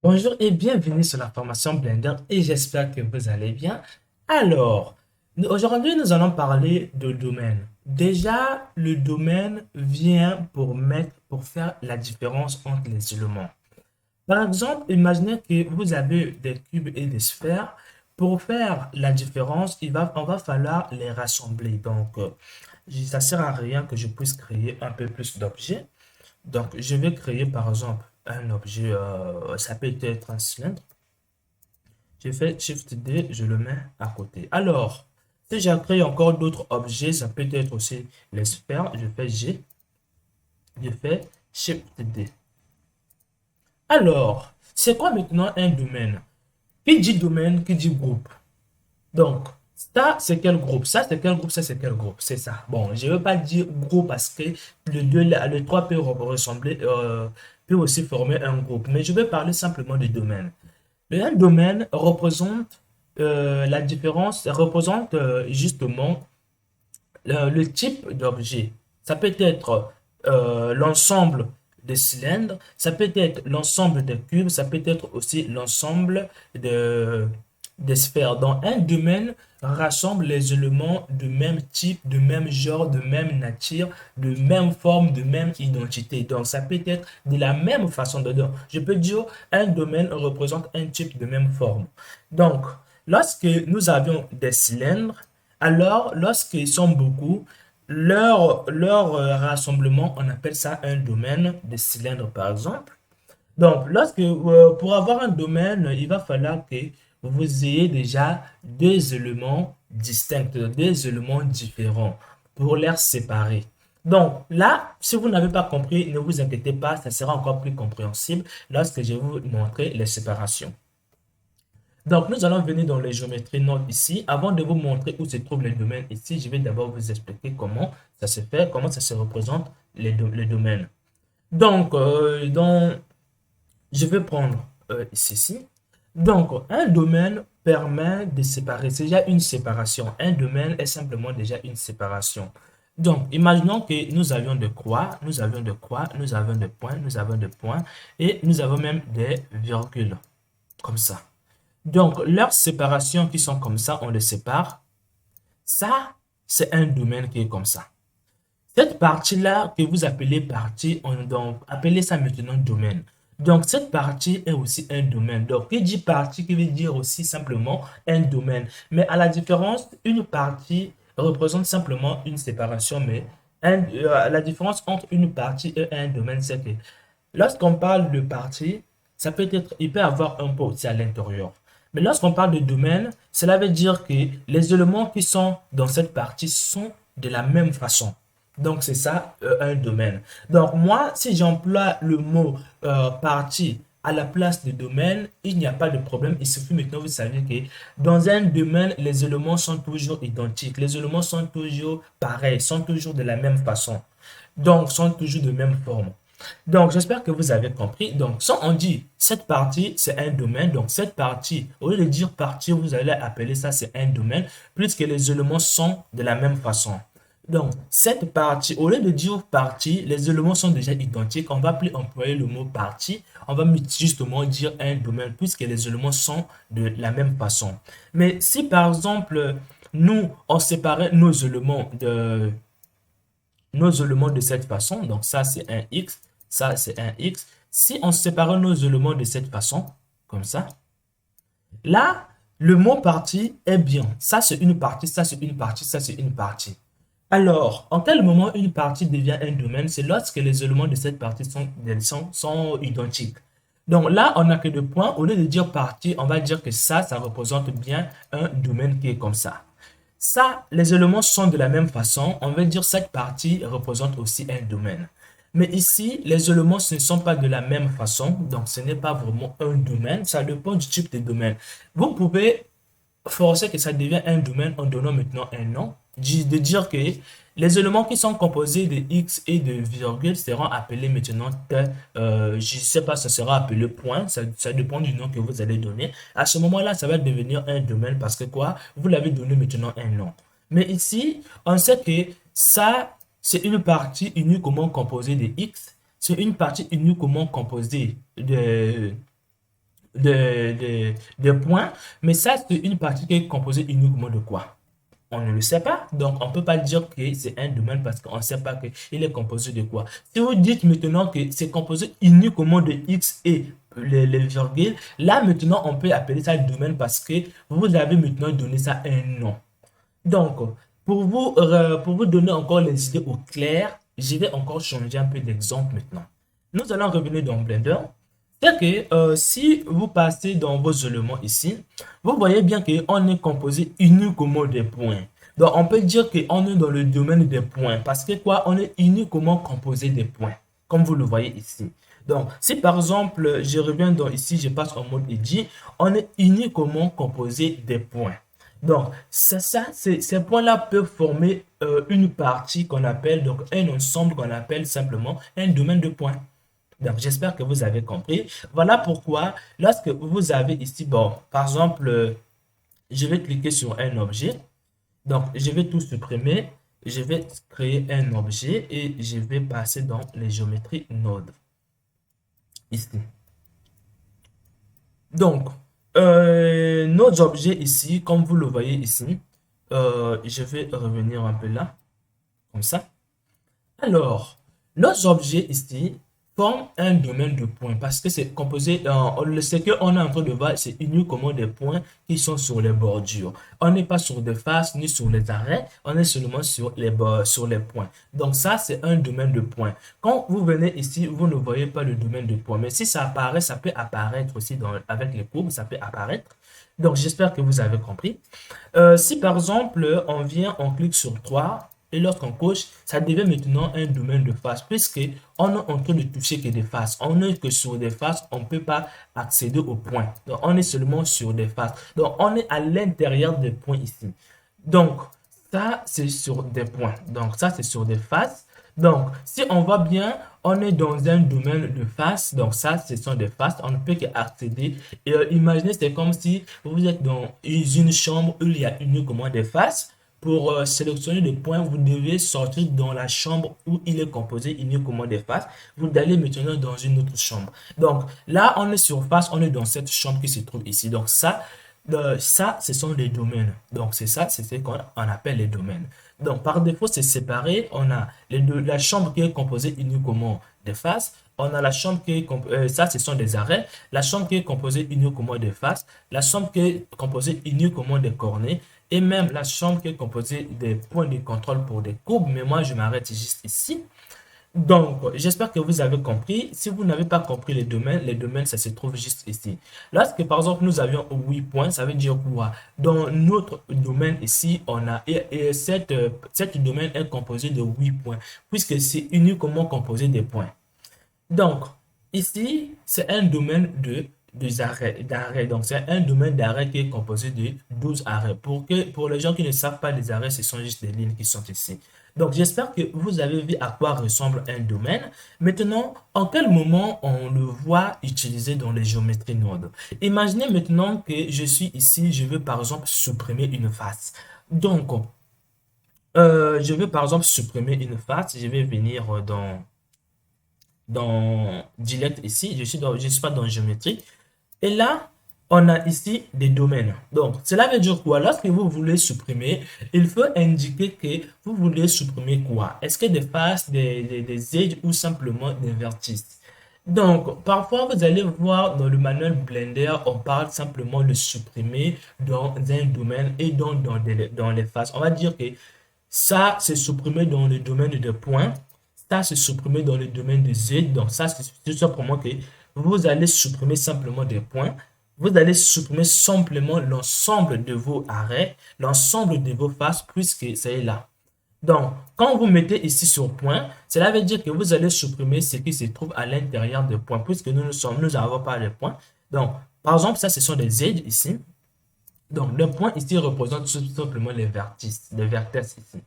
Bonjour et bienvenue sur la formation Blender et j'espère que vous allez bien. Alors, aujourd'hui nous allons parler de domaine. Déjà, le domaine vient pour faire la différence entre les éléments. Par exemple, imaginez que vous avez des cubes et des sphères. Pour faire la différence, on va falloir les rassembler. Donc, ça sert à rien que je puisse créer un peu plus d'objets. Donc, je vais créer par exemple un objet, ça peut être un cylindre. Je fais Shift D, je le mets à côté. Alors, si j'ai créé encore d'autres objets, ça peut être aussi les sphères. Je fais G, je fais Shift D. Alors, c'est quoi maintenant un domaine? Qui dit domaine, qui dit groupe? Donc, ça, c'est quel groupe? Ça, c'est quel groupe? Ça, c'est quel groupe? C'est ça. Bon, je ne veux pas dire groupe parce que le 3 peut ressembler, peut aussi former un groupe. Mais je vais parler simplement du domaine. Un domaine représente la différence, représente justement le type d'objet. Ça peut être l'ensemble des cylindres, ça peut être l'ensemble des cubes, ça peut être aussi l'ensemble des sphères. Dans un domaine rassemble les éléments de même type, de même genre, de même nature, de même forme, de même identité. Donc, ça peut être de la même façon dedans. Je peux dire un domaine représente un type de même forme. Donc, lorsque nous avions des cylindres, alors, lorsqu'ils sont beaucoup, leur rassemblement, on appelle ça un domaine de cylindre, par exemple. Donc, pour avoir un domaine, il va falloir que vous ayez déjà deux éléments distincts, deux éléments différents pour les séparer. Donc, là, si vous n'avez pas compris, ne vous inquiétez pas, ça sera encore plus compréhensible lorsque je vais vous montrer les séparations. Donc, nous allons venir dans les géométries node ici. Avant de vous montrer où se trouve le domaine ici, je vais d'abord vous expliquer comment ça se fait, comment ça se représente les domaines. Donc, je vais prendre ici. Donc, un domaine permet de séparer. C'est déjà une séparation. Un domaine est simplement déjà une séparation. Donc, imaginons que nous avions des croix, nous avions des croix, nous avions des points, nous avons des points et nous avons même des virgules, comme ça. Donc, leurs séparations qui sont comme ça, on les sépare. Ça, c'est un domaine qui est comme ça. Cette partie-là que vous appelez partie, on donc appelez ça maintenant domaine. Donc, cette partie est aussi un domaine. Donc, qui dit partie, qui veut dire aussi simplement un domaine. Mais à la différence, une partie représente simplement une séparation, mais la différence entre une partie et un domaine, c'est que lorsqu'on parle de partie, ça peut être, il peut avoir un pot aussi à l'intérieur. Mais lorsqu'on parle de domaine, cela veut dire que les éléments qui sont dans cette partie sont de la même façon. Donc, c'est ça un domaine. Donc, moi, si j'emploie le mot partie à la place de domaine, il n'y a pas de problème. Il suffit maintenant, vous savez que dans un domaine, les éléments sont toujours identiques. Les éléments sont toujours pareils, sont toujours de la même façon. Donc, sont toujours de même forme. Donc, j'espère que vous avez compris. Donc, si on dit cette partie, c'est un domaine. Donc, cette partie, au lieu de dire partie, vous allez appeler ça, c'est un domaine, puisque les éléments sont de la même façon. Donc, cette partie, au lieu de dire partie, les éléments sont déjà identiques. On va plus employer le mot partie. On va justement dire un domaine, puisque les éléments sont de la même façon. Mais si, par exemple, nous, on séparait nos éléments de cette façon, donc ça, c'est un X, ça, c'est un X. Si on sépare nos éléments de cette façon, comme ça, là, le mot partie est bien. Ça, c'est une partie, ça, c'est une partie, ça, c'est une partie. Alors, en quel moment une partie devient un domaine? C'est lorsque les éléments de cette partie sont identiques. Donc là, on n'a que deux points. Au lieu de dire partie, on va dire que ça représente bien un domaine qui est comme ça. Ça, les éléments sont de la même façon. On va dire cette partie représente aussi un domaine. Mais ici, les éléments ne sont pas de la même façon. Donc, ce n'est pas vraiment un domaine. Ça dépend du type de domaine. Vous pouvez forcer que ça devienne un domaine en donnant maintenant un nom. De dire que les éléments qui sont composés de X et de virgule seront appelés maintenant, je ne sais pas, ça sera appelé point, ça dépend du nom que vous allez donner. À ce moment-là, ça va devenir un domaine parce que quoi? Vous l'avez donné maintenant un nom. Mais ici, on sait que ça, c'est une partie uniquement composée de X, c'est une partie uniquement composée de points, mais ça, c'est une partie qui est composée uniquement de quoi? On ne le sait pas, donc on ne peut pas dire que c'est un domaine parce qu'on ne sait pas qu'il est composé de quoi. Si vous dites maintenant que c'est composé uniquement de X et les virgules, là maintenant on peut appeler ça domaine parce que vous avez maintenant donné ça un nom. Donc, pour vous donner encore les idées au clair, je vais encore changer un peu d'exemple maintenant. Nous allons revenir dans Blender. C'est que si vous passez dans vos éléments ici, vous voyez bien qu'on est composé uniquement des points. Donc, on peut dire qu'on est dans le domaine des points parce que quoi, on est uniquement composé des points, comme vous le voyez ici. Donc, si par exemple, je reviens dans ici, je passe en mode edit, on est uniquement composé des points. Donc, ces points-là peuvent former une partie qu'on appelle, donc un ensemble qu'on appelle simplement un domaine de points. Donc, j'espère que vous avez compris. Voilà pourquoi, lorsque vous avez ici, bon, par exemple, je vais cliquer sur un objet. Donc, je vais tout supprimer. Je vais créer un objet et je vais passer dans les géométries node. Ici. Donc, nos objets ici, comme vous le voyez ici, je vais revenir un peu là, comme ça. Alors, nos objets ici forment un domaine de points parce que c'est composé, ce qu'on est en train de voir, c'est uniquement des points qui sont sur les bordures. On n'est pas sur des faces ni sur les arrêts, on est seulement sur les points. Donc ça, c'est un domaine de points. Quand vous venez ici, vous ne voyez pas le domaine de points, mais si ça apparaît, ça peut apparaître aussi avec les courbes, ça peut apparaître. Donc j'espère que vous avez compris. Si par exemple, on vient, on clique sur 3, et lorsqu'on coche, ça devient maintenant un domaine de face, puisque on est en train de toucher que des faces. On n'est que sur des faces, on ne peut pas accéder aux points. Donc, on est seulement sur des faces. Donc, on est à l'intérieur des points ici. Donc, ça, c'est sur des points. Donc, ça, c'est sur des faces. Donc, si on voit bien, on est dans un domaine de face. Donc, ça, ce sont des faces. On ne peut qu'accéder. Et imaginez, c'est comme si vous êtes dans une chambre où il y a uniquement des faces. Pour sélectionner des points, vous devez sortir dans la chambre où il est composé uniquement des faces. Vous allez maintenant dans une autre chambre. Donc là, on est sur face, on est dans cette chambre qui se trouve ici. Donc ça, ce sont les domaines. Donc c'est ça, c'est ce qu'on appelle les domaines. Donc par défaut, c'est séparé. On a la chambre qui est composée uniquement des faces. On a la chambre qui est ça, ce sont des arrêts. La chambre qui est composée uniquement des faces. La chambre qui est composée uniquement des cornets. Et même la chambre qui est composée des points de contrôle pour des courbes. Mais moi, je m'arrête juste ici. Donc, j'espère que vous avez compris. Si vous n'avez pas compris les domaines, ça se trouve juste ici. Lorsque, par exemple, nous avions 8 points, ça veut dire quoi? Dans notre domaine ici, on a, cette domaine est composé de 8 points, puisque c'est uniquement composé des points. Donc, ici, c'est un domaine d'arrêt. Donc, c'est un domaine d'arrêt qui est composé de 12 arrêts. Pour les gens qui ne savent pas, les arrêts, ce sont juste des lignes qui sont ici. Donc, j'espère que vous avez vu à quoi ressemble un domaine. Maintenant, en quel moment on le voit utilisé dans les géométries nodes? Imaginez maintenant que je suis ici, je veux par exemple supprimer une face. Donc, je veux par exemple supprimer une face. Je vais venir dans Dilect ici, je suis pas dans géométrie. Et là, on a ici des domaines. Donc, cela veut dire quoi? Lorsque vous voulez supprimer, il faut indiquer que vous voulez supprimer quoi? Est-ce que des faces, des edges ou simplement des vertices? Donc, parfois, vous allez voir dans le manuel Blender, on parle simplement de supprimer dans un domaine et dans les faces. On va dire que ça, c'est supprimé dans le domaine des points. Ça, c'est supprimé dans le domaine de Z. Donc, ça, c'est tout simplement que vous allez supprimer simplement des points. Vous allez supprimer simplement l'ensemble de vos arrêts, l'ensemble de vos faces, puisque c'est là. Donc, quand vous mettez ici sur point, cela veut dire que vous allez supprimer ce qui se trouve à l'intérieur des points, puisque nous n'avons pas les points. Donc, par exemple, ça, ce sont des edges ici. Donc, le point ici représente tout simplement les vertices ici.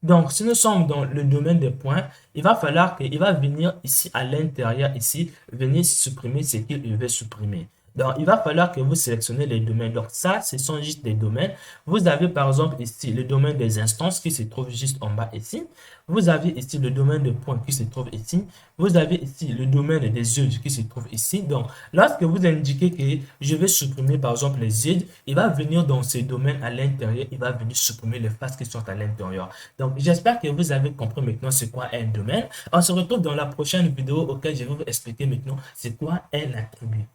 Donc, si nous sommes dans le domaine des points, il va falloir qu'il va venir ici à l'intérieur, ici, venir supprimer ce qu'il veut supprimer. Donc, il va falloir que vous sélectionnez les domaines. Donc, ça, ce sont juste des domaines. Vous avez par exemple ici le domaine des instances qui se trouve juste en bas ici. Vous avez ici le domaine de points qui se trouve ici. Vous avez ici le domaine des yeux qui se trouve ici. Donc, lorsque vous indiquez que je vais supprimer par exemple les yeux, il va venir dans ce domaine à l'intérieur, il va venir supprimer les faces qui sont à l'intérieur. Donc, j'espère que vous avez compris maintenant c'est quoi un domaine. On se retrouve dans la prochaine vidéo auquel je vais vous expliquer maintenant c'est quoi un attribut.